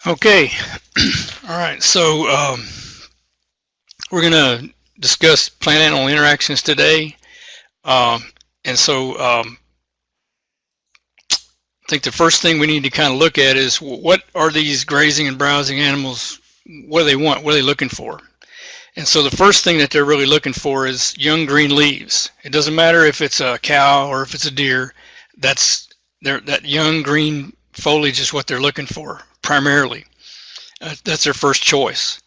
Okay, all right, so we're going to discuss plant-animal interactions today. And so I think the first thing we need to kind of look at is what are these grazing and browsing animals, what do they want, what are they looking for? And so the first thing that they're really looking for is young green leaves. It doesn't matter if it's a cow or if it's a deer, that young green foliage is what they're looking for primarily. That's their first choice.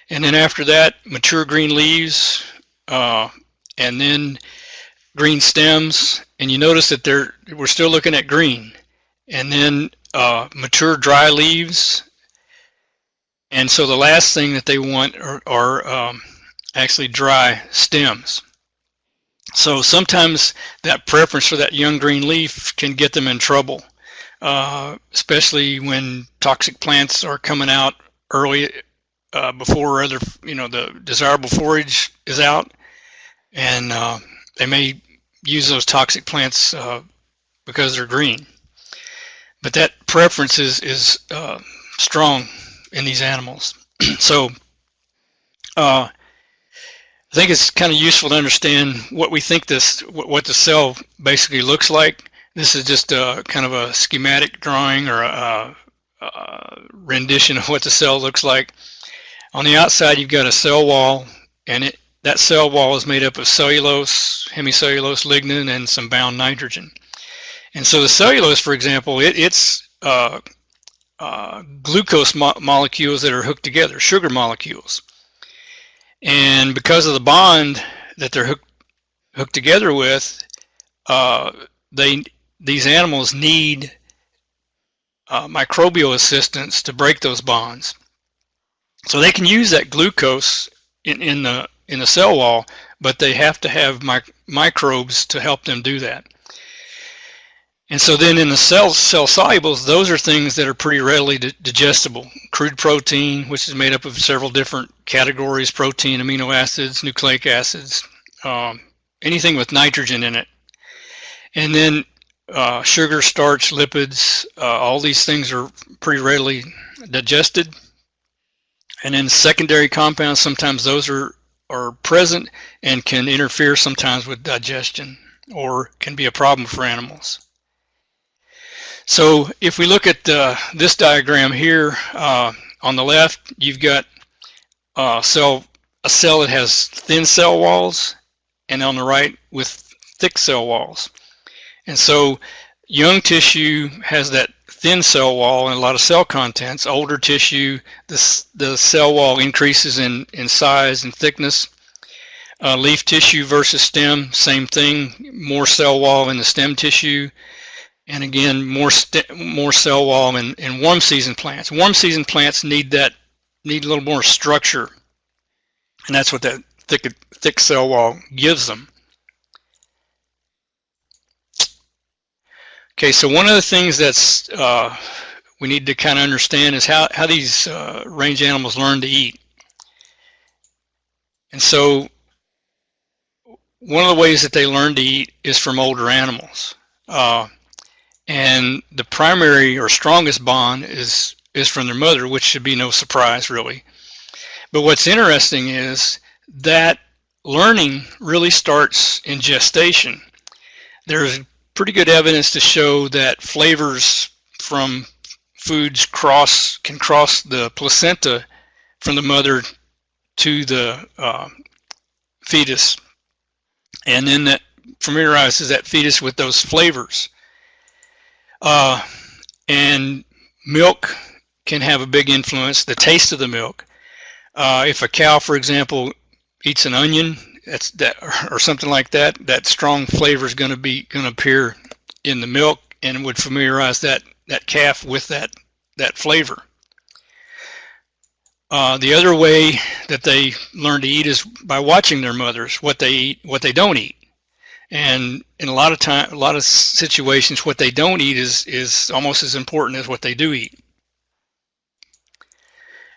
And then after that, mature green leaves, and then green stems. And you notice that we're still looking at green. And then mature dry leaves. And so the last thing that they want are actually dry stems. So sometimes that preference for that young green leaf can get them in trouble, especially when toxic plants are coming out early before the desirable forage is out, and they may use those toxic plants because they're green. But that preference is strong in these animals. So I think it's kind of useful to understand what we think what the cell basically looks like. This is just kind of a schematic drawing or a rendition of what the cell looks like. On the outside, you've got a cell wall, and that cell wall is made up of cellulose, hemicellulose, lignin, and some bound nitrogen. And so the cellulose, for example, it's glucose molecules that are hooked together, sugar molecules. And because of the bond that they're hooked together with, these animals need microbial assistance to break those bonds. So they can use that glucose in the cell wall, but they have to have microbes to help them do that. And so then in the cell solubles, those are things that are pretty readily digestible. Crude protein, which is made up of several different categories: protein, amino acids, nucleic acids, anything with nitrogen in it. And then sugar, starch, lipids, all these things are pretty readily digested. And then secondary compounds, sometimes those are present and can interfere sometimes with digestion or can be a problem for animals. So if we look at this diagram here, on the left, you've got a cell that has thin cell walls, and on the right with thick cell walls. And so young tissue has that thin cell wall and a lot of cell contents. Older tissue, the cell wall increases in size and thickness. Leaf tissue versus stem, same thing, more cell wall in the stem tissue. And again, more cell wall in warm season plants. Warm season plants need a little more structure, and that's what that thick cell wall gives them. Okay, so one of the things that's we need to kind of understand is how these range animals learn to eat. And so one of the ways that they learn to eat is from older animals. And the primary or strongest bond is from their mother, which should be no surprise, really. But what's interesting is that learning really starts in gestation. There's pretty good evidence to show that flavors from foods can cross the placenta from the mother to the fetus, and then that familiarizes that fetus with those flavors. And milk can have a big influence, the taste of the milk. If a cow, for example, eats an onion or something like that, that strong flavor is going to appear in the milk and would familiarize that calf with that flavor. The other way that they learn to eat is by watching their mothers, what they eat, what they don't eat. And in a lot of situations, what they don't eat is almost as important as what they do eat.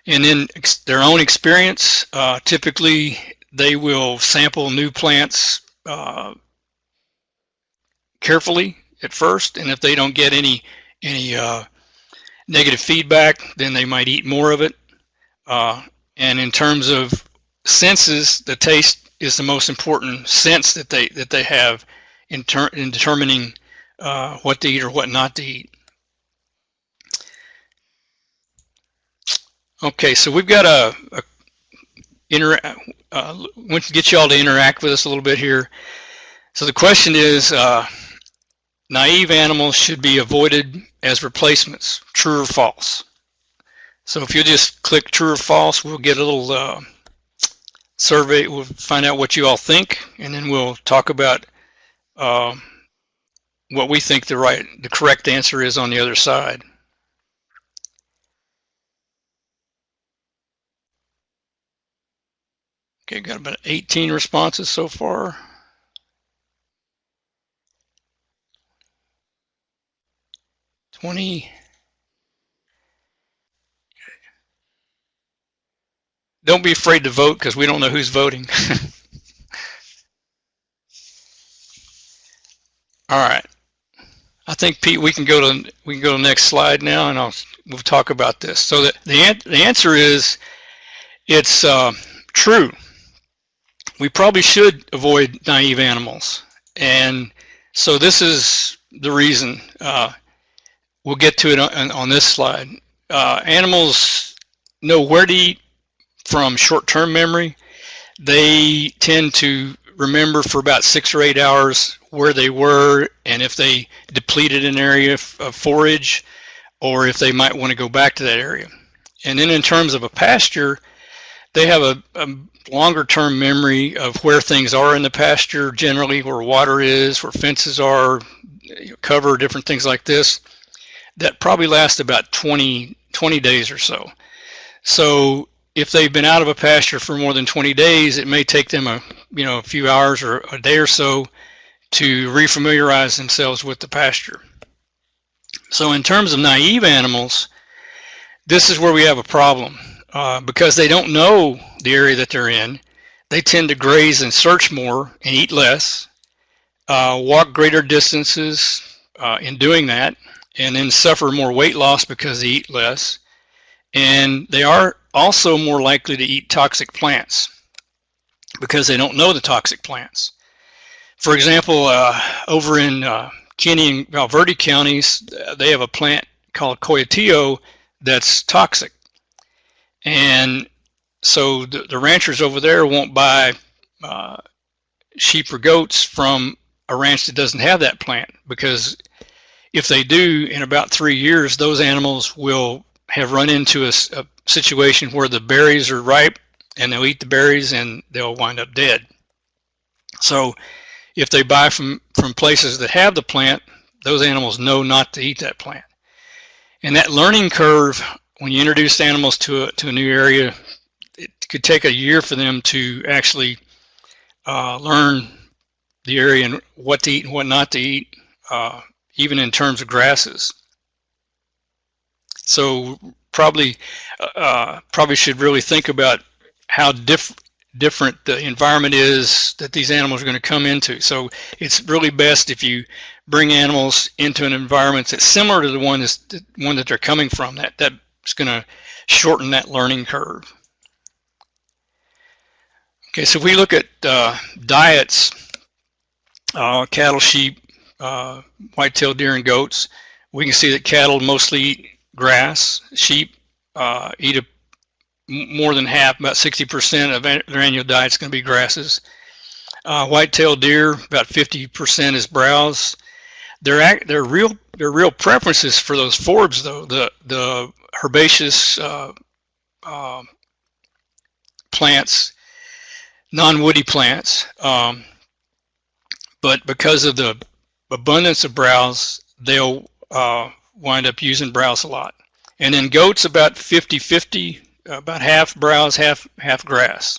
And in their own experience, typically they will sample new plants carefully at first, and if they don't get any negative feedback, then they might eat more of it. And in terms of senses, the taste is the most important sense that they have in determining what to eat or what not to eat. Okay, so we've got want to get you all to interact with us a little bit here. So the question is, naive animals should be avoided as replacements, true or false? So if you just click true or false, we'll get a little survey. We'll find out what you all think, and then we'll talk about what we think the correct answer is on the other side. Okay, got about 18 responses so far. 20. Don't be afraid to vote because we don't know who's voting. All right. I think, Pete, we can go to the next slide now, and we'll talk about this. So the answer is it's true. We probably should avoid naive animals, and so this is the reason. We'll get to it on this slide. Animals know where to eat from short-term memory. They tend to remember for about 6 or 8 hours where they were and if they depleted an area of forage or if they might want to go back to that area. And then in terms of a pasture, they have a longer-term memory of where things are in the pasture, generally where water is, where fences are, cover, different things like this, that probably last about 20 days or so. So if they've been out of a pasture for more than 20 days, it may take them a few hours or a day or so to refamiliarize themselves with the pasture. So in terms of naive animals, this is where we have a problem. Because they don't know the area that they're in, they tend to graze and search more and eat less, walk greater distances in doing that, and then suffer more weight loss because they eat less. And they are also more likely to eat toxic plants because they don't know the toxic plants. For example, over in Kinney and Val Verde counties, they have a plant called Coyotillo that's toxic. And so the ranchers over there won't buy sheep or goats from a ranch that doesn't have that plant, because if they do, in about 3 years, those animals will have run into a situation where the berries are ripe and they'll eat the berries and they'll wind up dead. So if they buy from places that have the plant, those animals know not to eat that plant. And that learning curve, when you introduce animals to a new area, it could take a year for them to actually learn the area and what to eat and what not to eat, even in terms of grasses. So probably should really think about how different the environment is that these animals are going to come into. So it's really best if you bring animals into an environment that's similar to the one that they're coming from. That's going to shorten that learning curve. Okay, so if we look at diets, cattle, sheep, white-tailed deer, and goats, we can see that cattle mostly eat grass. Sheep eat more than half, about 60% of their annual diet is going to be grasses. White-tailed deer, about 50% is browse. Their real preferences for those forbs, though, the herbaceous plants, non-woody plants, but because of the abundance of browse, they'll wind up using browse a lot. And then goats, about 50-50, about half browse, half grass.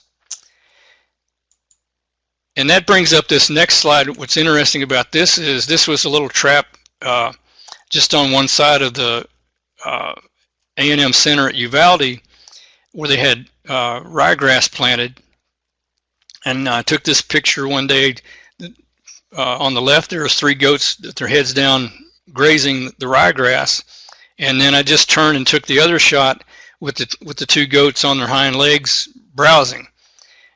And that brings up this next slide. What's interesting about this is this was a little trap just on one side of the A&M Center at Uvalde, where they had ryegrass planted. And I took this picture one day. On the left, there was 3 goats with their heads down grazing the ryegrass. And then I just turned and took the other shot with the two goats on their hind legs browsing.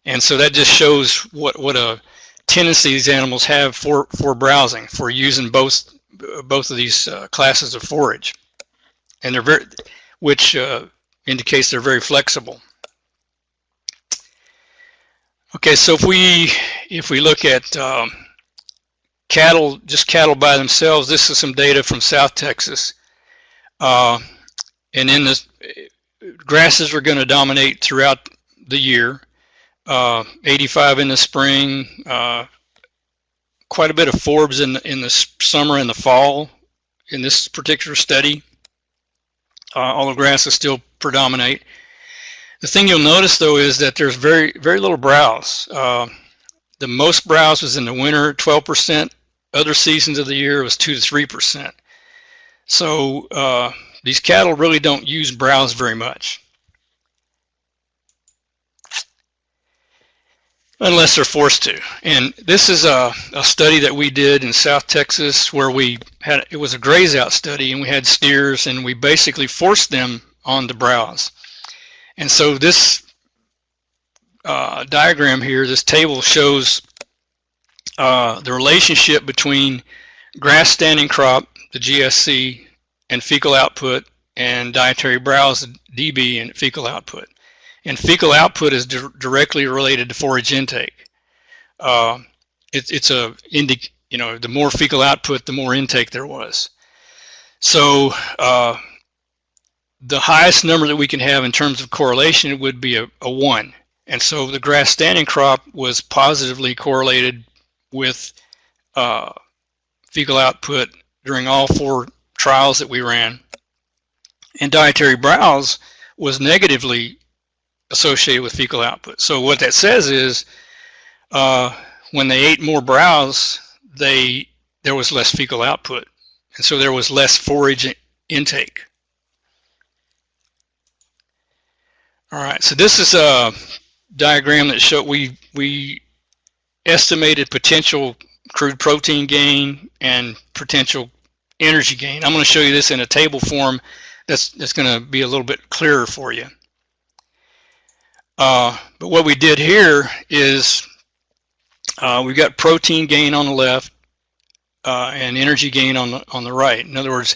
And so that just shows what a tendency these animals have for browsing, for using both of these classes of forage, and they're which indicates they're very flexible. Okay, so if we look at cattle, just cattle by themselves, this is some data from South Texas, and in the grasses are going to dominate throughout the year. 85 in the spring, quite a bit of forbs in the summer and the fall in this particular study. Although grasses still predominate. The thing you'll notice though is that there's very little browse. The most browse was in the winter, 12%. Other seasons of the year was 2 to 3%. So these cattle really don't use browse very much, unless they're forced to. And this is a study that we did in South Texas where it was a graze out study, and we had steers and we basically forced them on to browse. And so this diagram here, this table shows the relationship between grass standing crop, the GSC, and fecal output, and dietary browse, the DB, and fecal output. And fecal output is directly related to forage intake. The more fecal output, the more intake there was. So the highest number that we can have in terms of correlation would be a 1. And so the grass standing crop was positively correlated with fecal output during all 4 trials that we ran. And dietary browse was negatively associated with fecal output. So what that says is when they ate more browse, there was less fecal output, and so there was less forage intake. All right, so this is a diagram that showed we estimated potential crude protein gain and potential energy gain. I'm going to show you this in a table form that's going to be a little bit clearer for you. But what we did here is we've got protein gain on the left and energy gain on the right. In other words,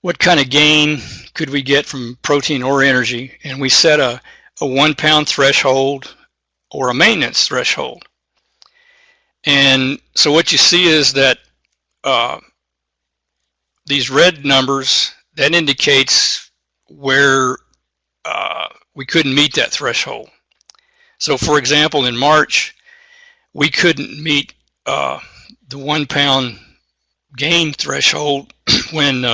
what kind of gain could we get from protein or energy? And we set a 1 pound threshold or a maintenance threshold. And so what you see is that these red numbers, that indicates where we couldn't meet that threshold. So for example, in March, we couldn't meet the 1 pound gain threshold when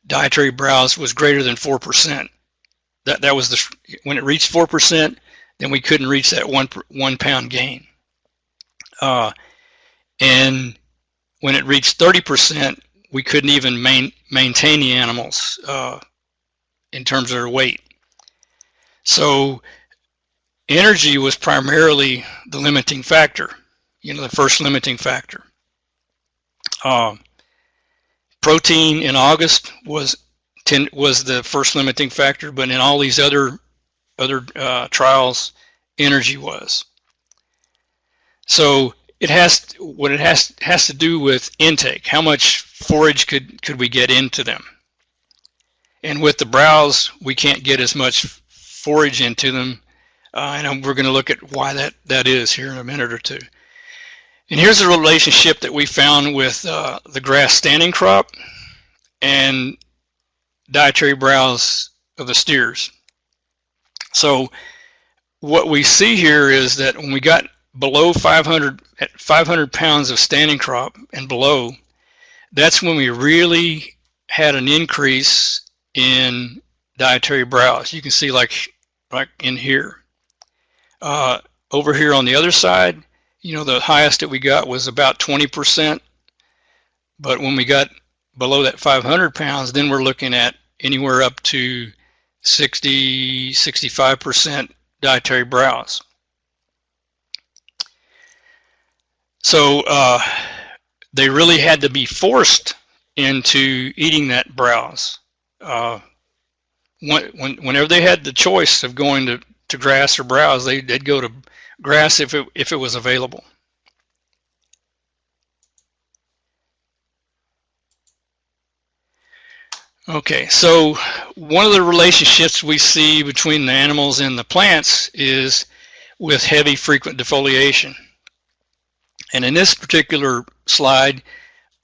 dietary browse was greater than 4%. That was when it reached 4%, then we couldn't reach that 1 pound gain. And when it reached 30%, we couldn't even maintain the animals in terms of their weight. So energy was primarily the limiting factor, the first limiting factor. Protein in August was the first limiting factor, but in all these other trials, energy was. So it has to do with intake. How much forage could we get into them? And with the browse, we can't get as much forage into them, and we're going to look at why that is here in a minute or two. And here's a relationship that we found with the grass standing crop and dietary browse of the steers. So what we see here is that when we got below 500 pounds of standing crop and below, that's when we really had an increase in dietary browse. You can see like in here. Over here on the other side, the highest that we got was about 20%, but when we got below that 500 pounds, then we're looking at anywhere up to 60-65% dietary browse. So they really had to be forced into eating that browse. whenever they had the choice of going to grass or browse, they'd go to grass if it was available. Okay, so one of the relationships we see between the animals and the plants is with heavy frequent defoliation. And in this particular slide,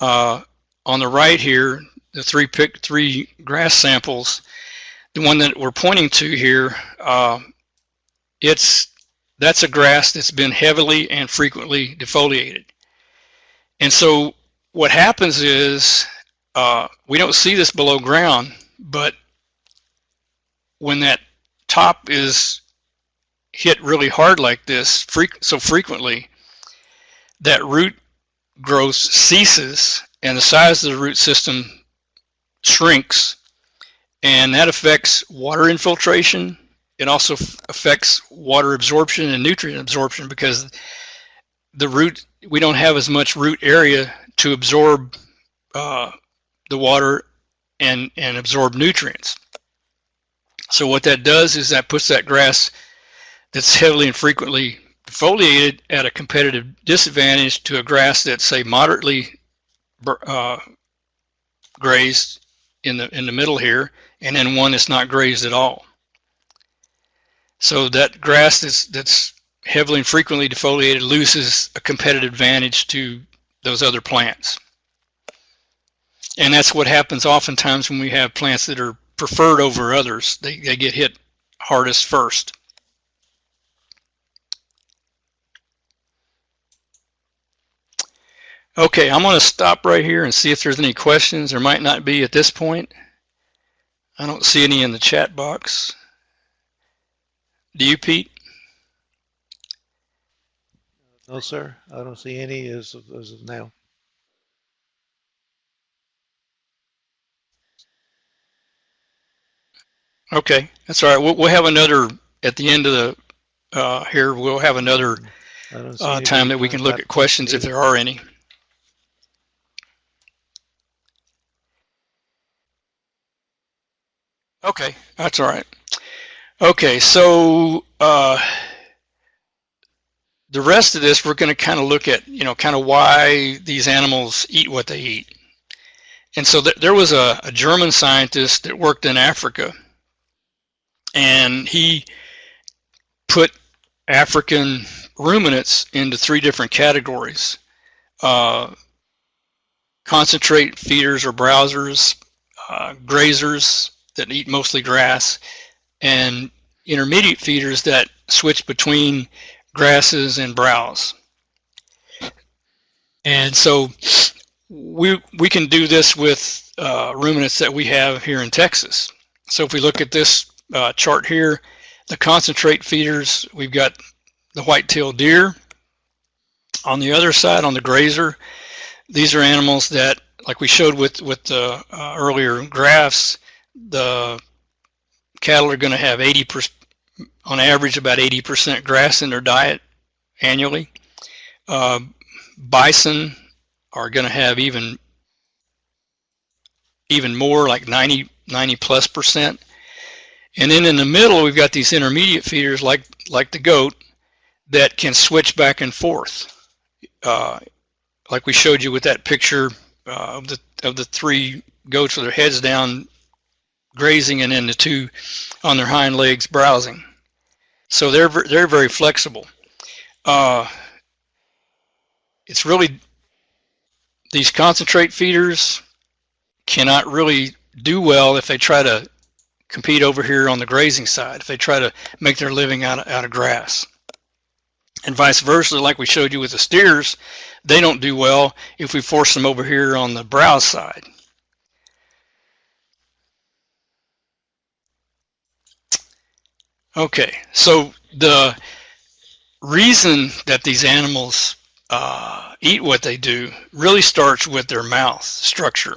on the right here, the three grass samples, the one that we're pointing to here, that's a grass that's been heavily and frequently defoliated. And so what happens is, we don't see this below ground, but when that top is hit really hard like this, so frequently, that root growth ceases and the size of the root system shrinks, and that affects water infiltration. It also affects water absorption and nutrient absorption, because we don't have as much root area to absorb the water and absorb nutrients. So what that does is that puts that grass that's heavily and frequently defoliated at a competitive disadvantage to a grass that's, say, moderately grazed in the middle here, and then one that's not grazed at all. So that grass that's heavily and frequently defoliated loses a competitive advantage to those other plants. And that's what happens oftentimes when we have plants that are preferred over others. They get hit hardest first. Okay, I'm going to stop right here and see if there's any questions. There might not be at this point. I don't see any in the chat box. Do you, Pete? No, sir. I don't see any as of now. Okay, that's all right. We'll have another at the end of the here. We'll have another time that we can look at questions if there are any. Okay, that's all right. Okay, so the rest of this we're going to kind of look at, kind of why these animals eat what they eat. And so there was a German scientist that worked in Africa, and he put African ruminants into 3 different categories: concentrate feeders or browsers, grazers that eat mostly grass, and intermediate feeders that switch between grasses and browse. And so we can do this with ruminants that we have here in Texas. So if we look at this chart here, the concentrate feeders, we've got the white-tailed deer. On the other side, on the grazer, these are animals that, like we showed with the earlier graphs, the cattle are going to have 80%, on average, about 80% grass in their diet annually. Bison are going to have even more, like 90+%. And then in the middle, we've got these intermediate feeders like the goat that can switch back and forth. Like we showed you with that picture of the 3 goats with their heads down grazing, and then the 2 on their hind legs browsing. So they're very flexible. It's really, these concentrate feeders cannot really do well if they try to compete over here on the grazing side, if they try to make their living out of grass. And vice versa, like we showed you with the steers, they don't do well if we force them over here on the browse side. Okay, so the reason that these animals eat what they do really starts with their mouth structure.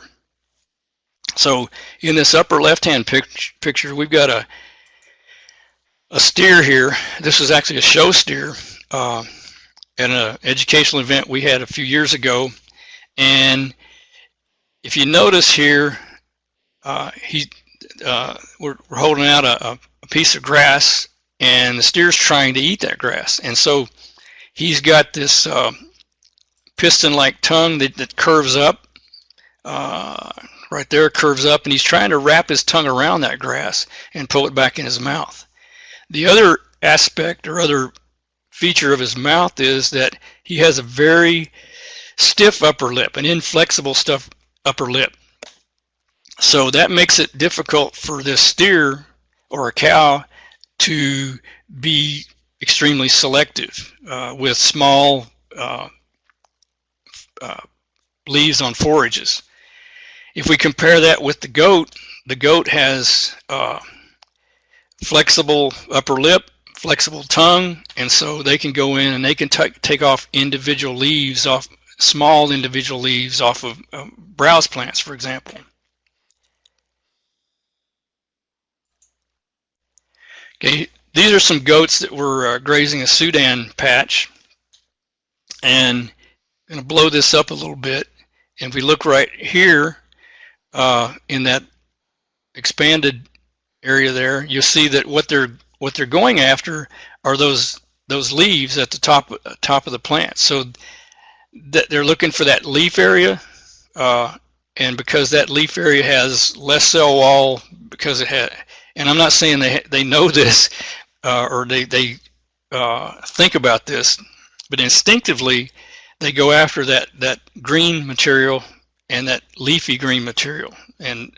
So in this upper left-hand picture, we've got a steer here. This is actually a show steer at an educational event we had a few years ago. And if you notice here, we're holding out a piece of grass, and the steer's trying to eat that grass. And so he's got this piston-like tongue that curves up, right there, curves up, and he's trying to wrap his tongue around that grass and pull it back in his mouth. The other aspect or other feature of his mouth is that he has a very stiff upper lip, an inflexible upper lip. So that makes it difficult for this steer or a cow to be extremely selective with small leaves on forages. If we compare that with the goat has flexible upper lip, flexible tongue, and so they can go in and they can take off individual leaves, off small individual leaves off of browse plants, for example. Okay, these are some goats that were grazing a Sudan patch, and I'm going to blow this up a little bit. And if we look right here in that expanded area there, you'll see that what they're going after are those leaves at the top of the plant. So that they're looking for that leaf area, and because that leaf area has less cell wall, because it had, and I'm not saying they know this or they think about this, but instinctively they go after that green material and that leafy green material, and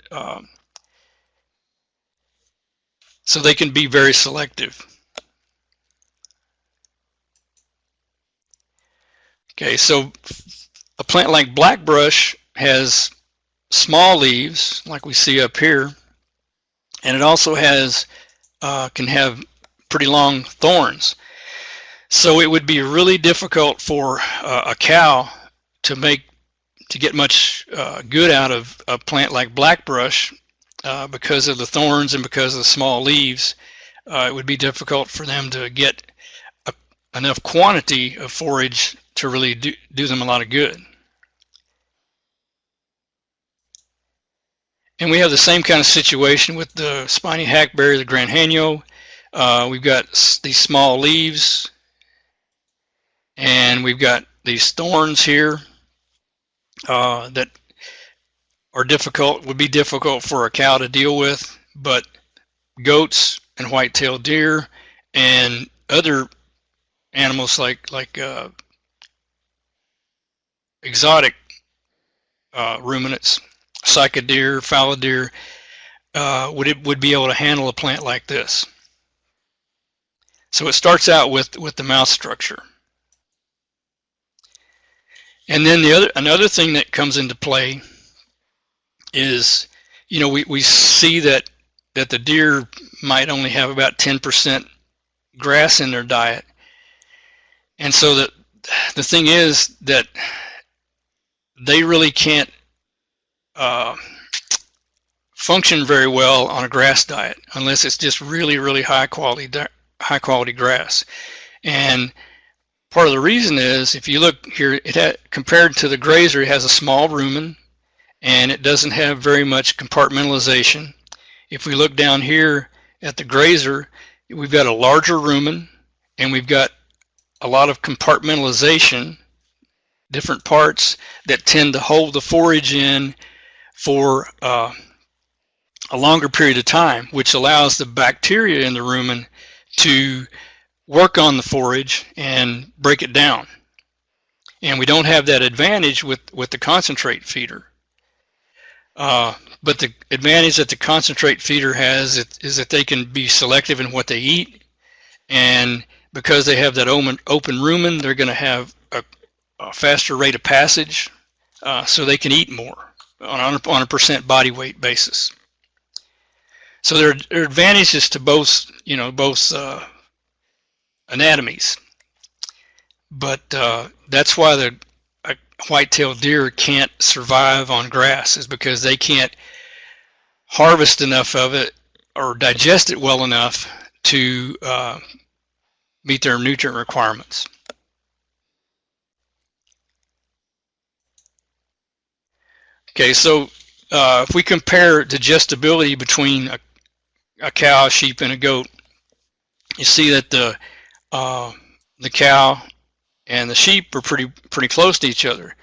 so they can be very selective. Okay, so a plant like blackbrush has small leaves, like we see up here, and it also has can have pretty long thorns. So it would be really difficult for a cow to get much good out of a plant like blackbrush because of the thorns and because of the small leaves. It would be difficult for them to get enough quantity of forage to really do them a lot of good. And we have the same kind of situation with the spiny hackberry, the granjeno. We've got these small leaves, and we've got these thorns here that are would be difficult for a cow to deal with, but goats and white-tailed deer and other animals like exotic ruminants, cycad deer, fallow deer, would be able to handle a plant like this. So it starts out with the mouth structure. And then another thing that comes into play is, you know, we see that the deer might only have about 10% grass in their diet. And so the thing is that they really can't function very well on a grass diet unless it's just really high quality grass. And part of the reason is, if you look here, compared to the grazer, it has a small rumen and it doesn't have very much compartmentalization. If we look down here at the grazer, we've got a larger rumen and we've got a lot of compartmentalization, different parts that tend to hold the forage in for a longer period of time, which allows the bacteria in the rumen to work on the forage and break it down. And we don't have that advantage with the concentrate feeder. But the advantage that the concentrate feeder has is that they can be selective in what they eat, and because they have that open rumen, they're going to have a faster rate of passage, so they can eat more on a percent body weight basis. So there are advantages to both anatomies, but that's why the white-tailed deer can't survive on grass, is because they can't harvest enough of it or digest it well enough to meet their nutrient requirements. Okay, so if we compare digestibility between a cow, a sheep, and a goat, you see that the cow and the sheep are pretty close to each other,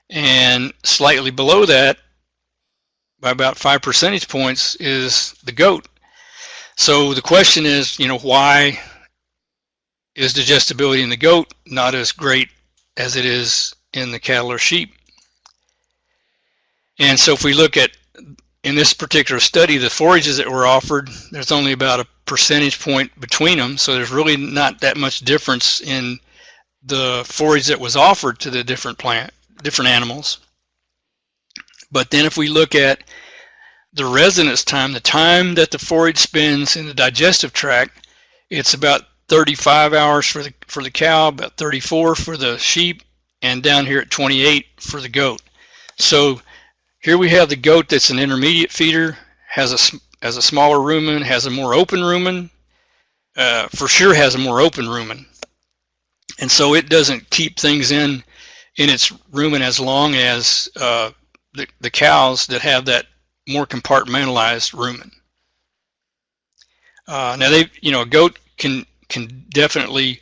and slightly below that, by about 5 percentage points, is the goat. So the question is, why is digestibility in the goat not as great as it is in the cattle or sheep? And so if we look at, in this particular study, the forages that were offered, there's only about a percentage point between them, so there's really not that much difference in the forage that was offered to the different animals. But then if we look at the residence time, the time that the forage spends in the digestive tract, it's about 35 hours for the cow, about 34 for the sheep, and down here at 28 for the goat. So here we have the goat that's an intermediate feeder, has a smaller rumen, has a more open rumen, for sure has a more open rumen. And so it doesn't keep things in its rumen as long as the cows that have that more compartmentalized rumen. Now a goat can definitely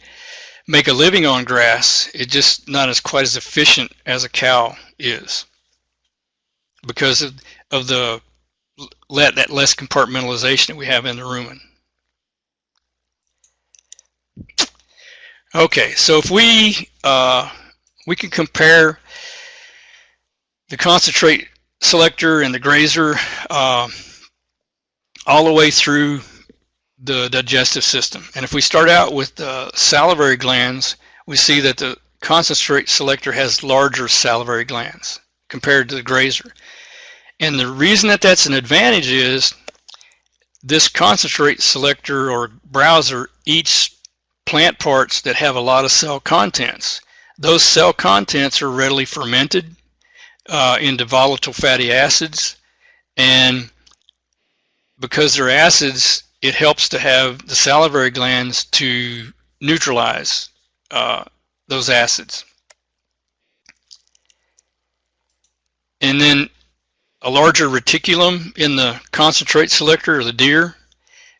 make a living on grass. It's just not quite as efficient as a cow is, because of that less compartmentalization that we have in the rumen. Okay, so if we can compare the concentrate selector and the grazer all the way through the digestive system. And if we start out with the salivary glands, we see that the concentrate selector has larger salivary glands compared to the grazer. And the reason that that's an advantage is this concentrate selector or browser eats plant parts that have a lot of cell contents. Those cell contents are readily fermented into volatile fatty acids, and because they're acids, it helps to have the salivary glands to neutralize those acids. And then a larger reticulum in the concentrate selector, or the deer,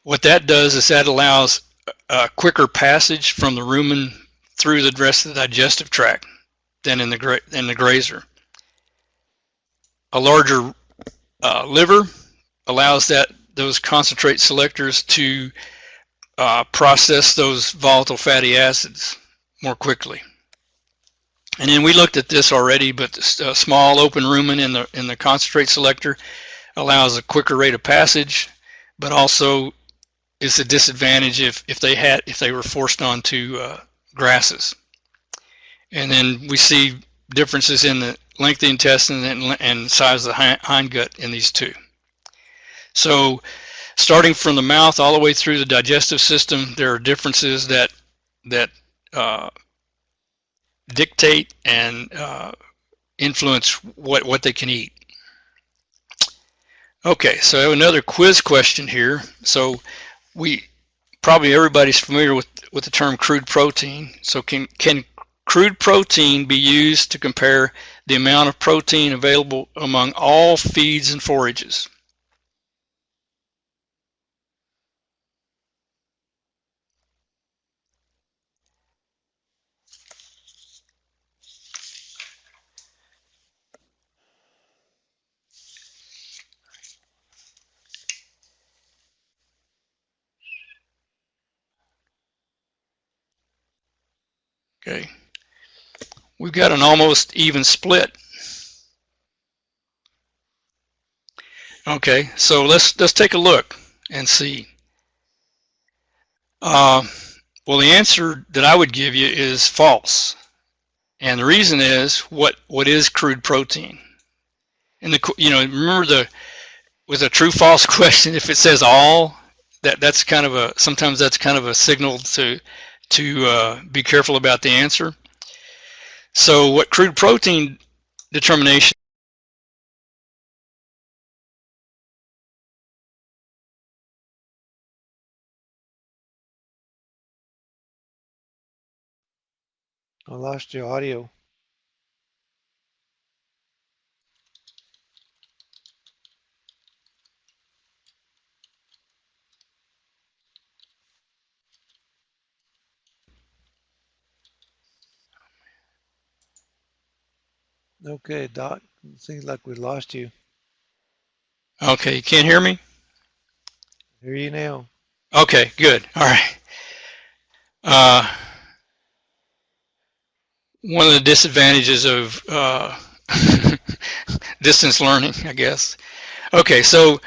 what that does is that allows a quicker passage from the rumen through the rest of the digestive tract than in the grazer. A larger liver allows those concentrate selectors to process those volatile fatty acids more quickly. And then we looked at this already, but the small open rumen in the concentrate selector allows a quicker rate of passage, but also is a disadvantage if they were forced onto grasses. And then we see differences in the length of the intestine and size of the hindgut in these two. So starting from the mouth all the way through the digestive system, there are differences that dictate and influence what they can eat. Okay, so I have another quiz question here. So probably everybody's familiar with the term crude protein. So can crude protein be used to compare the amount of protein available among all feeds and forages? Okay, we've got an almost even split. Okay, so let's take a look and see. Well, the answer that I would give you is false, and the reason is what is crude protein? And remember with a true-false question, if it says all, that's kind of sometimes that's kind of a signal to be careful about the answer. So what crude protein determination I lost your audio. Okay, Doc, it seems like we lost you. Okay, you can't hear me? Hear you now. Okay, good. All right. One of the disadvantages of distance learning, I guess. Okay, so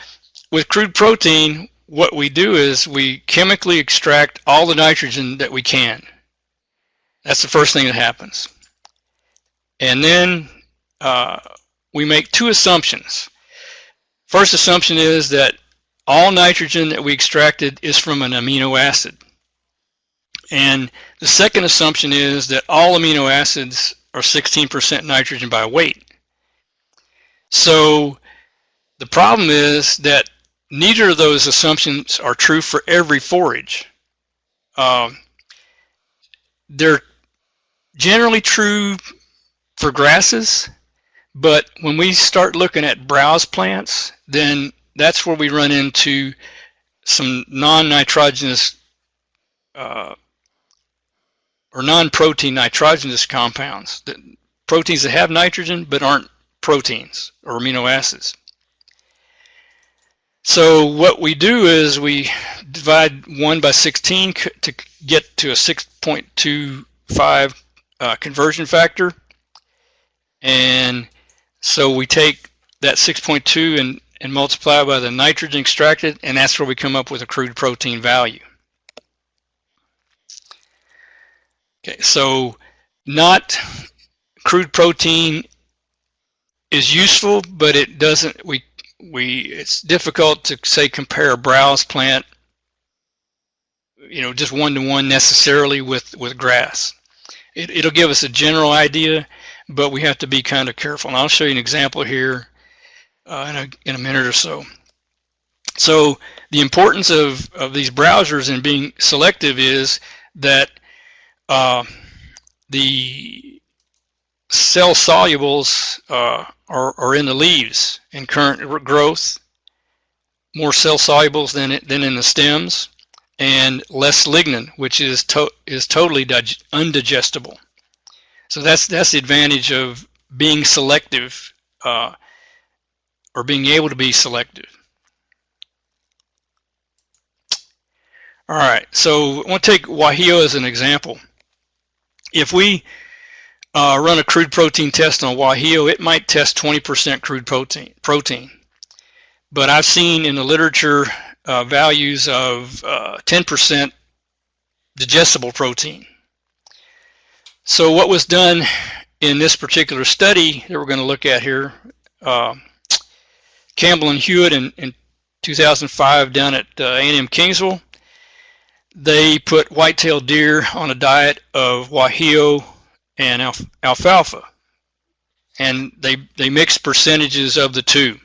with crude protein, what we do is we chemically extract all the nitrogen that we can. That's the first thing that happens. And then we make two assumptions. First assumption is that all nitrogen that we extracted is from an amino acid. And the second assumption is that all amino acids are 16% nitrogen by weight. So the problem is that neither of those assumptions are true for every forage. They're generally true for grasses, but when we start looking at browse plants, then that's where we run into some non-nitrogenous or non-protein nitrogenous compounds, proteins that have nitrogen but aren't proteins or amino acids. So what we do is we divide 1 by 16 to get to a 6.25 conversion factor. And so we take that 6.2 and multiply by the nitrogen extracted, and that's where we come up with a crude protein value. Okay, so not crude protein is useful, but it doesn't, it's difficult to say compare a browse plant, just one-to-one necessarily with grass. It'll give us a general idea, but we have to be kind of careful. And I'll show you an example here in a minute or so. So the importance of these browsers and being selective is that the cell solubles are in the leaves in current growth, more cell solubles than in the stems, and less lignin, which is totally undigestible. So that's the advantage of being selective or being able to be selective. All right, so I want to take Guajillo as an example. If we run a crude protein test on Guajillo, it might test 20% crude protein. But I've seen in the literature values of 10% digestible protein. So what was done in this particular study that we're going to look at here, Campbell and Hewitt in 2005 down at A&M Kingsville, they put white-tailed deer on a diet of Guajillo and alfalfa, and they mixed percentages of the two.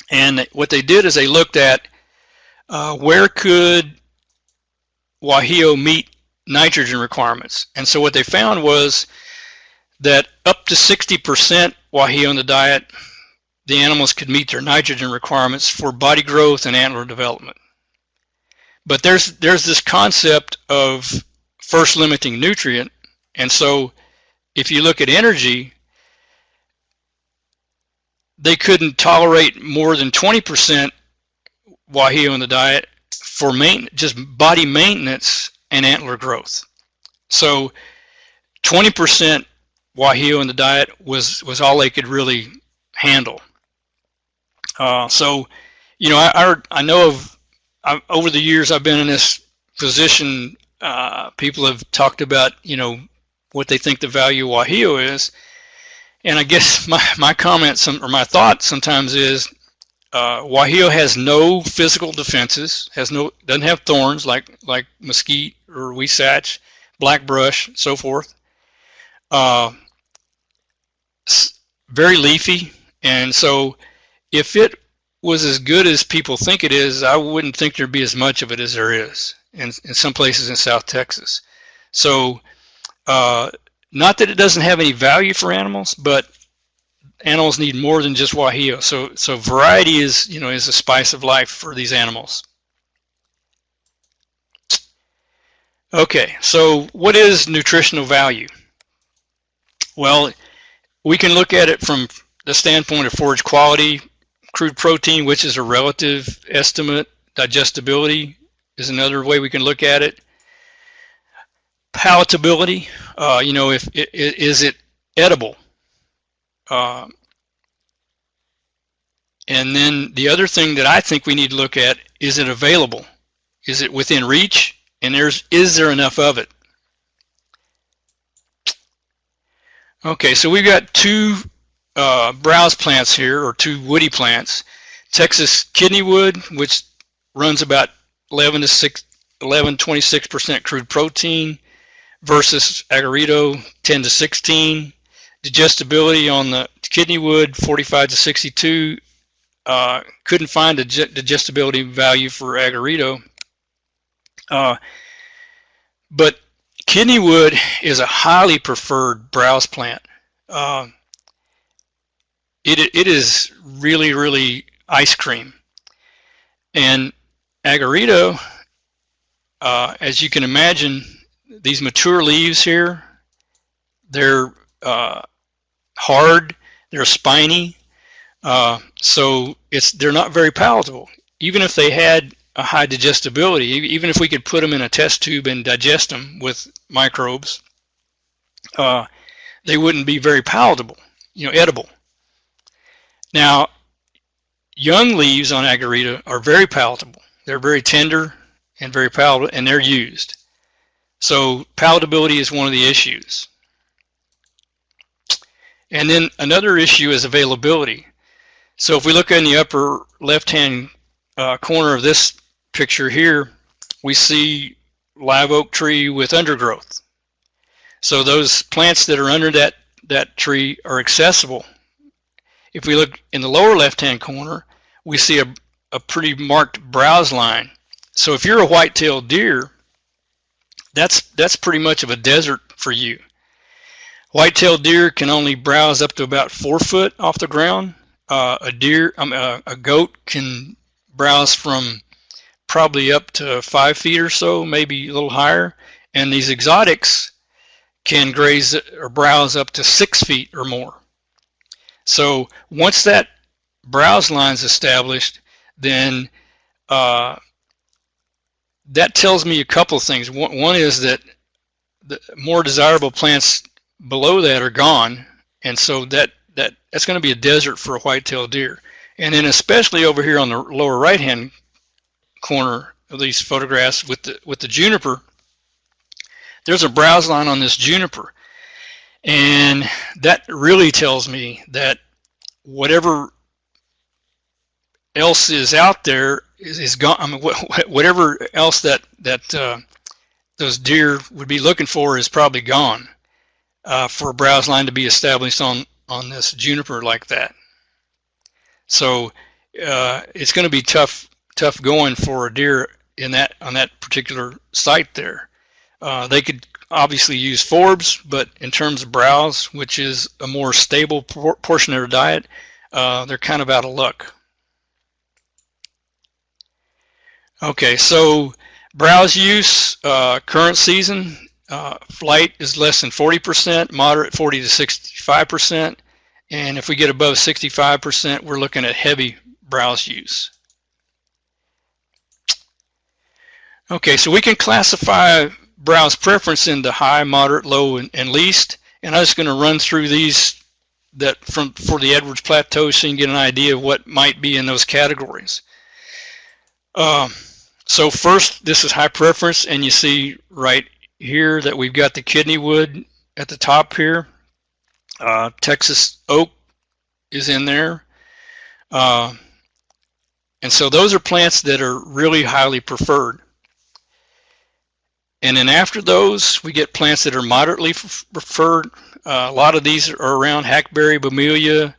And what they did is they looked at where could Guajillo meet nitrogen requirements. And so what they found was that up to 60% Guajillo in the diet, the animals could meet their nitrogen requirements for body growth and antler development. But there's this concept of first limiting nutrient, and so if you look at energy, they couldn't tolerate more than 20% Guajillo in the diet for just body maintenance and antler growth. So 20% Guajillo in the diet was all they could really handle. So, I know over the years I've been in this position, people have talked about, what they think the value of Guajillo is. And I guess my comments or my thought sometimes is Guajillo has no physical defenses, doesn't have thorns like mesquite or huisache, blackbrush, so forth. Very leafy, and so if it was as good as people think it is, I wouldn't think there'd be as much of it as there is in some places in South Texas. So not that it doesn't have any value for animals, but animals need more than just Guajillo. So variety is a spice of life for these animals. Okay, so what is nutritional value? Well, We can look at it from the standpoint of forage quality, crude protein, which is a relative estimate. Digestibility is another way we can look at it. Palatability, you know, is it edible? And then the other thing that I think we need to look at, is it available? Is it within reach? And is there enough of it? Okay, so we've got two browse plants here, or two woody plants. Texas kidneywood, which runs about 26% crude protein, versus Agorito 10 to 16. Digestibility on the kidneywood 45 to 62. Couldn't find a digestibility value for Agorito. But kidneywood is a highly preferred browse plant. It is really, really ice cream. And Agorito, as you can imagine, these mature leaves here, they're hard, they're spiny, so they're not very palatable. Even if they had a high digestibility, even if we could put them in a test tube and digest them with microbes, they wouldn't be very palatable, you know, edible. Now, young leaves on Agorito are very palatable. They're very tender and very palatable, and they're used. So palatability is one of the issues. And then another issue is availability. So if we look in the upper left-hand corner of this picture here, we see live oak tree with undergrowth. So those plants that are under that tree are accessible. If we look in the lower left-hand corner, we see a pretty marked browse line. So if you're a white-tailed deer, that's pretty much of a desert for you. White-tailed deer can only browse up to about 4 foot off the ground. A goat can browse from probably up to 5 feet or so, maybe a little higher. And these exotics can graze or browse up to 6 feet or more. So once that browse line is established, then that tells me a couple of things. One is that the more desirable plants below that are gone, and so that's going to be a desert for a white-tailed deer. And then especially over here on the lower right-hand corner of these photographs with the juniper, there's a browse line on this juniper, and that really tells me that whatever else is out there is gone. I mean, whatever else that those deer would be looking for is probably gone for a browse line to be established on this juniper like that. So it's going to be tough going for a deer on that particular site there. They could obviously use forbs, but in terms of browse, which is a more stable portion of their diet, they're kind of out of luck. Okay, so browse use, current season, flight is less than 40%, moderate 40 to 65%, and if we get above 65%, we're looking at heavy browse use. Okay, so we can classify browse preference into high, moderate, low, and least, and I'm just going to run through these for the Edwards Plateau so you can get an idea of what might be in those categories. So first, this is high preference, and you see right here that we've got the kidneywood at the top here. Texas oak is in there. And so those are plants that are really highly preferred. And then after those, we get plants that are moderately preferred. A lot of these are around hackberry, bromelia,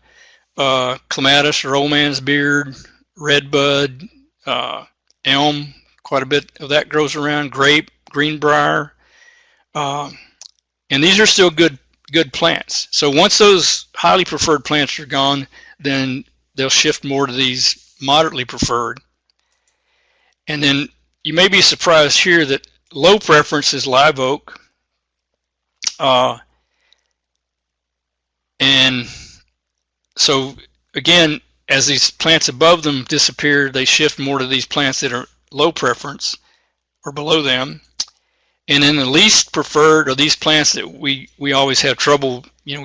clematis or old man's beard, redbud, elm, quite a bit of that grows around, grape, greenbriar, and these are still good plants. So once those highly preferred plants are gone, then they'll shift more to these moderately preferred. And then you may be surprised here that low preference is live oak, And so again, as these plants above them disappear, they shift more to these plants that are low preference or below them. And then the least preferred are these plants that we always have trouble, we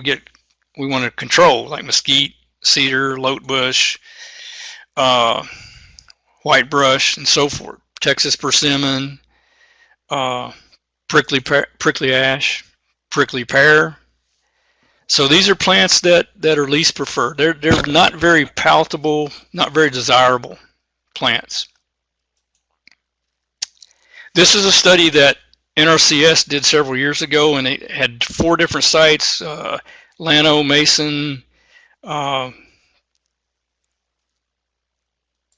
want to control, like mesquite, cedar, Lotebush, Whitebrush, and so forth. Texas persimmon, prickly ash, Pricklypear. So these are plants that are least preferred. They're not very palatable, not very desirable plants. This is a study that NRCS did several years ago, and they had 4 different sites: Llano, Mason,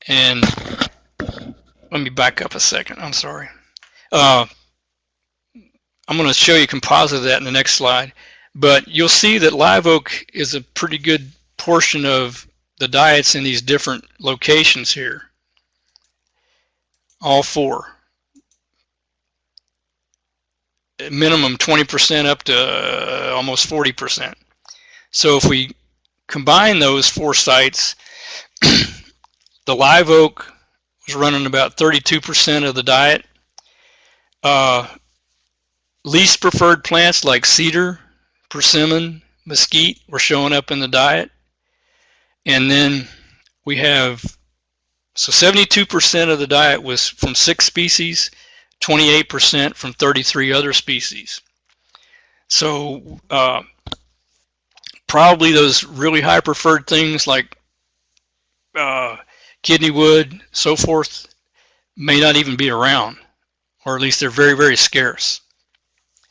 and let me back up a second. I'm sorry. I'm going to show you a composite of that in the next slide. But you'll see that live oak is a pretty good portion of the diets in these different locations here. All 4. Minimum 20% up to almost 40%. So if we combine those 4 sites, the live oak was running about 32% of the diet. Least preferred plants like cedar, persimmon, mesquite were showing up in the diet. And then we have, so 72% of the diet was from 6 species, 28% from 33 other species. So probably those really high preferred things like kidney wood, so forth, may not even be around, or at least they're very, very scarce.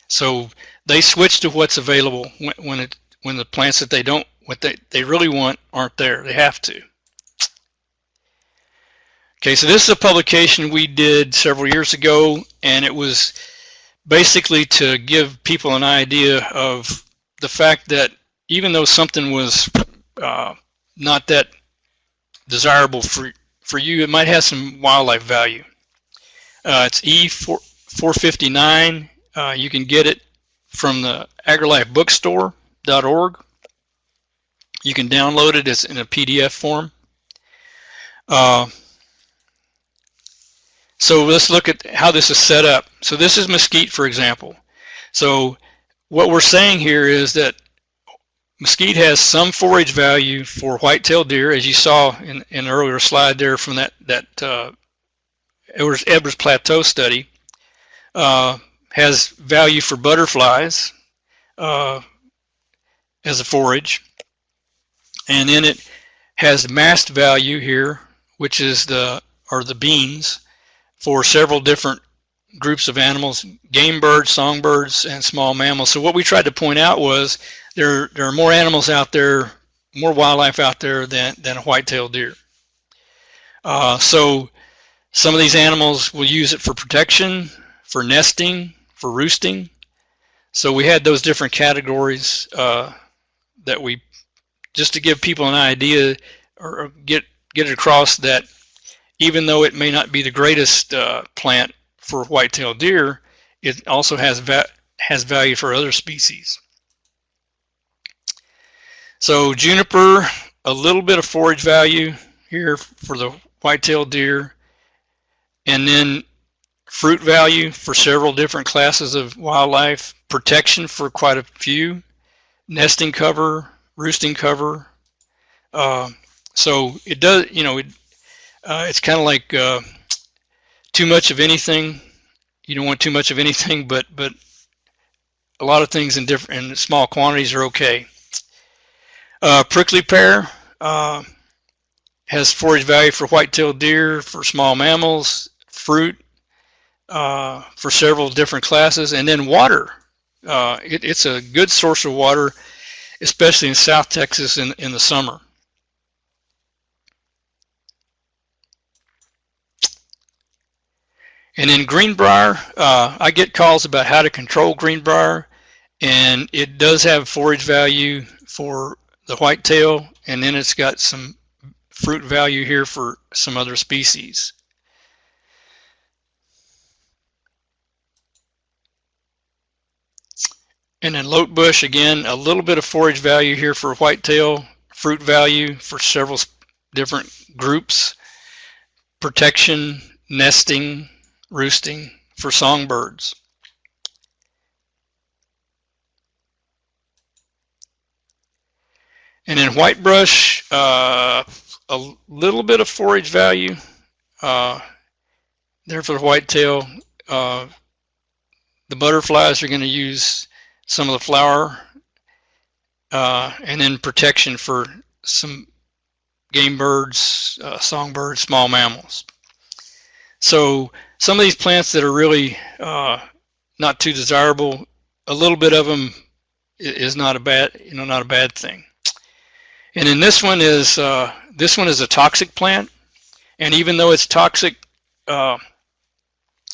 So they switch to what's available when the plants that what they really want aren't there. They have to. Okay, so this is a publication we did several years ago, and it was basically to give people an idea of the fact that even though something was not that desirable for you, it might have some wildlife value. It's E459. You can get it from the agrilifebookstore.org. You can download it as in a PDF form. So let's look at how this is set up. So this is mesquite, for example. So what we're saying here is that mesquite has some forage value for white-tailed deer, as you saw in an earlier slide there from that Edwards Plateau study. Has value for butterflies as a forage, and then it has mast value here, which is the beans, for several different groups of animals: game birds, songbirds, and small mammals. So what we tried to point out was there are more animals out there, more wildlife out there than a white-tailed deer. So some of these animals will use it for protection, for nesting, for roosting. So we had those different categories that we, just to give people an idea or get it across that even though it may not be the greatest plant for white-tailed deer, it also has value for other species. So juniper, a little bit of forage value here for the white-tailed deer, and then fruit value for several different classes of wildlife, protection for quite a few, nesting cover, roosting cover. So it does, it's kind of like too much of anything. You don't want too much of anything, but a lot of things in small quantities are okay. Pricklypear has forage value for white-tailed deer, for small mammals, fruit, for several different classes, and then water. It's a good source of water, especially in South Texas in the summer. And then Greenbriar, I get calls about how to control Greenbriar, and it does have forage value for the whitetail, and then it's got some fruit value here for some other species. And then Lotebush, again, a little bit of forage value here for whitetail, fruit value for several different groups, protection, nesting, roosting for songbirds. And then Whitebrush, a little bit of forage value there for the whitetail. The butterflies are going to use some of the flower, and then protection for some game birds, songbirds, small mammals. So some of these plants that are really not too desirable, a little bit of them is not a bad, not a bad thing. And then this one is a toxic plant, and even though it's toxic,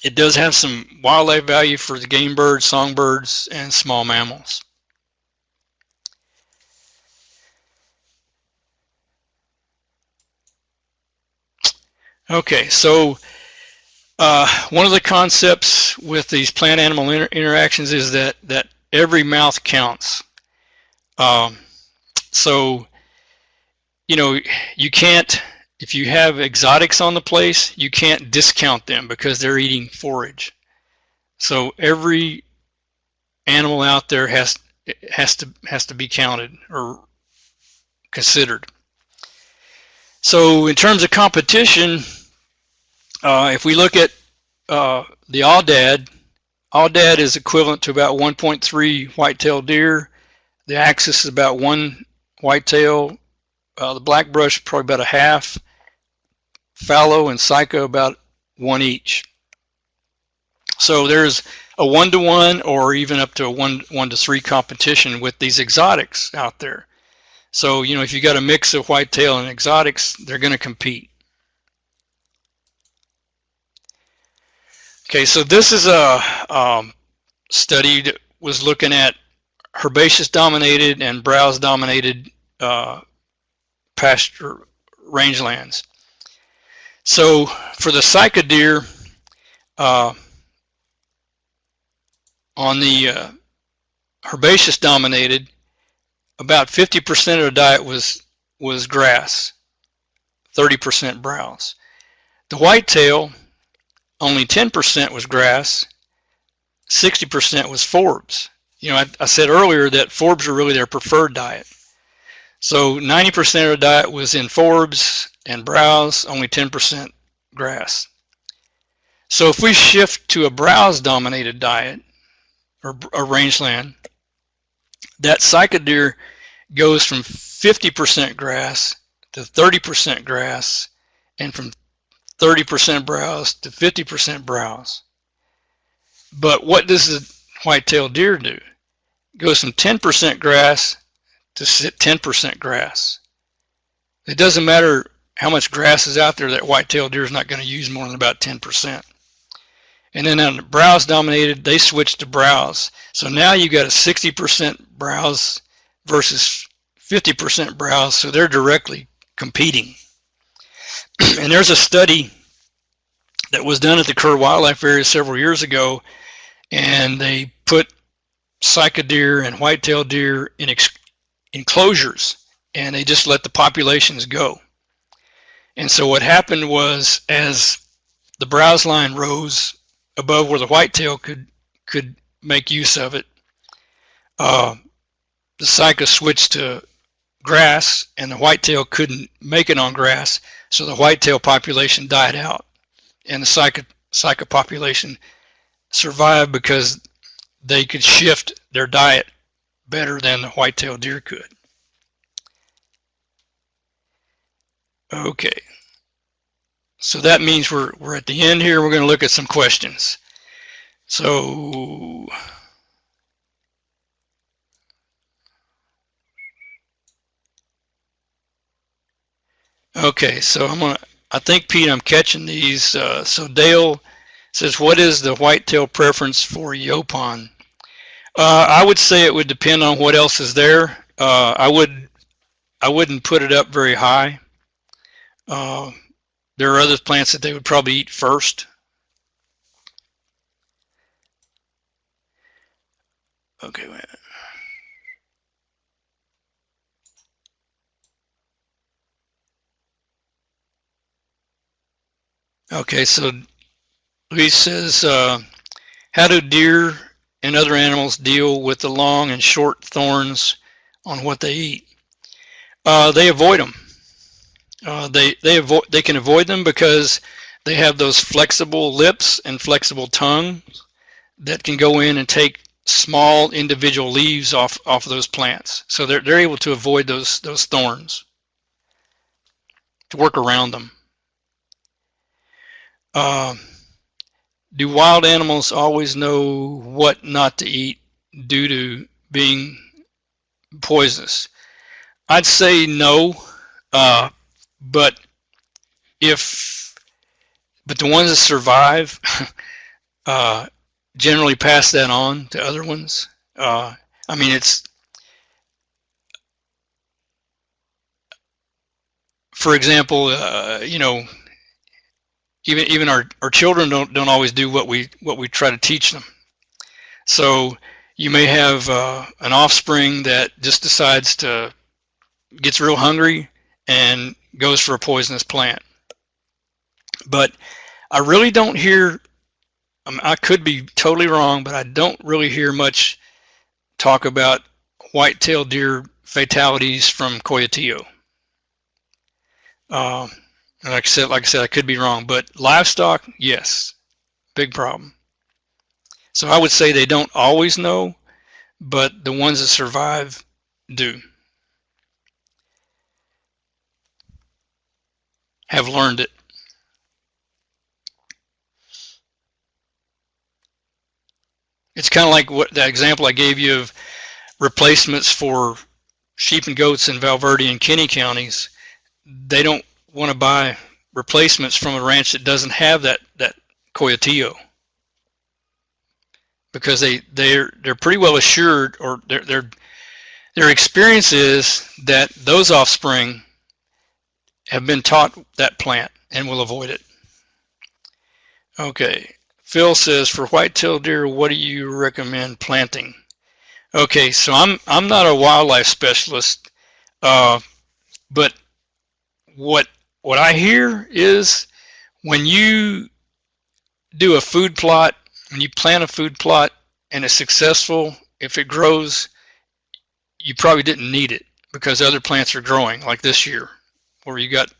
it does have some wildlife value for the game birds, songbirds, and small mammals. Okay, so one of the concepts with these plant-animal interactions is that every mouth counts. So, you can't, if you have exotics on the place, you can't discount them because they're eating forage. So every animal out there has to be counted or considered. So in terms of competition, if we look at the aoudad is equivalent to about 1.3 white-tailed deer. The axis is about 1 whitetail. The blackbrush probably about a half. Fallow and Psycho about 1 each. So there's a 1-to-1 or even up to a 1-to-3 competition with these exotics out there. So if you got a mix of whitetail and exotics, they're going to compete. Okay, so this is a study that was looking at herbaceous dominated and browse dominated pasture rangelands. So for the Psycho deer, on the herbaceous dominated, about 50% of the diet was grass, 30% browse. The whitetail, only 10% was grass, 60% was forbs. I said earlier that forbs are really their preferred diet. So 90% of the diet was in forbs and browse, only 10% grass. So if we shift to a browse dominated diet or a rangeland, that Psycho deer goes from 50% grass to 30% grass and from 30% browse to 50% browse. But what does the white-tailed deer do? It goes from 10% grass to 10% grass. It doesn't matter how much grass is out there, that white-tailed deer is not going to use more than about 10%. And then on the browse dominated, they switch to browse. So now you got a 60% browse versus 50% browse, so they're directly competing. And there's a study that was done at the Crude Wildlife Area several years ago, and they put Psycho deer and white-tailed deer in enclosures, and they just let the populations go. And so what happened was, as the browse line rose above where the whitetail could make use of it, the Psycho switched to grass, and the whitetail couldn't make it on grass, so the whitetail population died out, and the Psycho population survived because they could shift their diet better than the white-tailed deer could. Okay, so that means we're at the end here. We're going to look at some questions. So okay, so I think, Pete, I'm catching these. So Dale says, what is the whitetail preference for Yaupon? I would say it would depend on what else is there. I wouldn't put it up very high. There are other plants that they would probably eat first. Okay, wait a minute. Okay, so Luis says, how do deer and other animals deal with the long and short thorns on what they eat? They avoid them. They can avoid them because they have those flexible lips and flexible tongue that can go in and take small individual leaves off of those plants. So they're able to avoid those thorns, to work around them. Uh, do wild animals always know what not to eat due to being poisonous? I'd say no, but if but the ones that survive uh, generally pass that on to other ones. I mean, it's, for example, even our children don't always do what we try to teach them. So you may have an offspring that just decides to gets real hungry and goes for a poisonous plant. But I really don't hear. I could be totally wrong, but I don't really hear much talk about white-tailed deer fatalities from Coyotillo. Uh, like I said, I could be wrong, but livestock, yes, big problem. So I would say they don't always know, but the ones that survive do, have learned it. It's kind of like what that example I gave you of replacements for sheep and goats in Valverde and Kinney counties. They don't want to buy replacements from a ranch that doesn't have that Coyotillo, because they're pretty well assured, or their experience is that those offspring have been taught that plant and will avoid it. Okay, Phil says, for white-tailed deer, what do you recommend planting? Okay, so I'm not a wildlife specialist, but what I hear is when you do a food plot, when you plant a food plot and it's successful, if it grows, you probably didn't need it because other plants are growing, like this year, where you got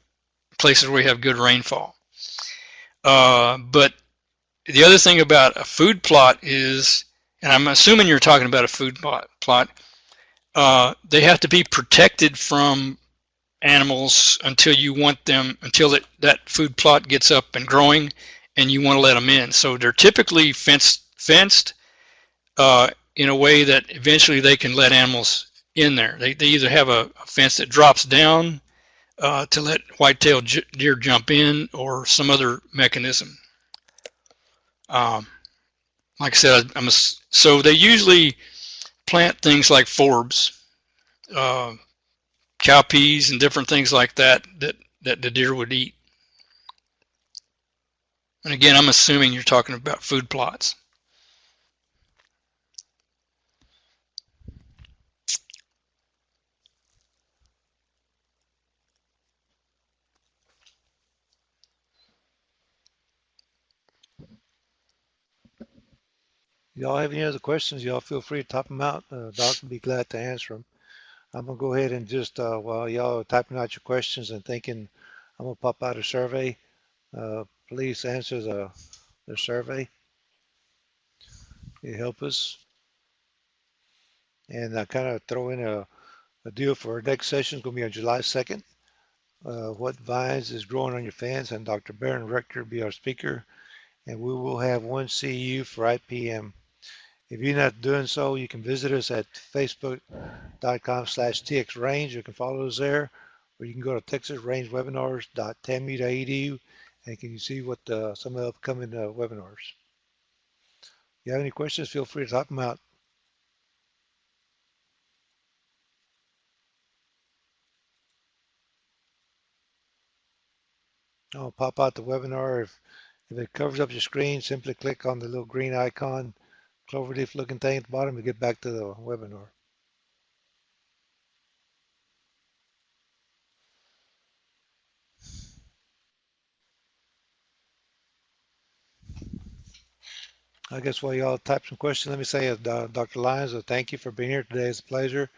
places where you have good rainfall. But the other thing about a food plot is, and I'm assuming you're talking about a food plot, they have to be protected from animals until you want them, until that food plot gets up and growing and you want to let them in. So they're typically fenced in a way that eventually they can let animals in there. They either have a fence that drops down to let white-tailed deer jump in, or some other mechanism. Like I said, so they usually plant things like forbs, cowpeas, and different things like that the deer would eat. And again, I'm assuming you're talking about food plots. Y'all have any other questions? Y'all feel free to type them out. Doc will be glad to answer them. I'm gonna go ahead and just while y'all are typing out your questions and thinking, I'm gonna pop out a survey. Please answer the survey. It help us. And I kind of throw in a deal for our next session. It's gonna be on July 2nd. What vines is growing on your fence, and Dr. Baron Rector will be our speaker. And we will have one CEU for IPM. If you're not doing so, you can visit us at facebook.com/txrange. You can follow us there, or you can go to texasrangewebinars.tamu.edu and can you see what some of the upcoming webinars. If you have any questions, feel free to type them out. I'll pop out the webinar. If it covers up your screen, simply click on the little green icon cloverleaf looking thing at the bottom to get back to the webinar. I guess while y'all type some questions, let me say, Dr. Lyons, thank you for being here today. It's a pleasure.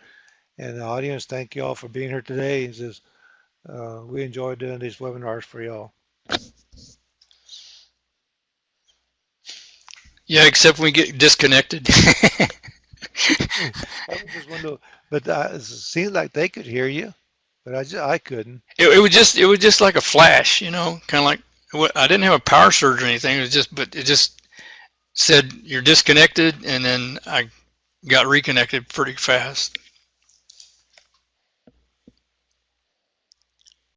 And the audience, thank you all for being here today. It's just, we enjoy doing these webinars for y'all. Yeah, except when we get disconnected. I was just wondering, but it seemed like they could hear you, but I couldn't. It was just like a flash, you know, kind of like I didn't have a power surge or anything. It was just, but it just said you're disconnected, and then I got reconnected pretty fast.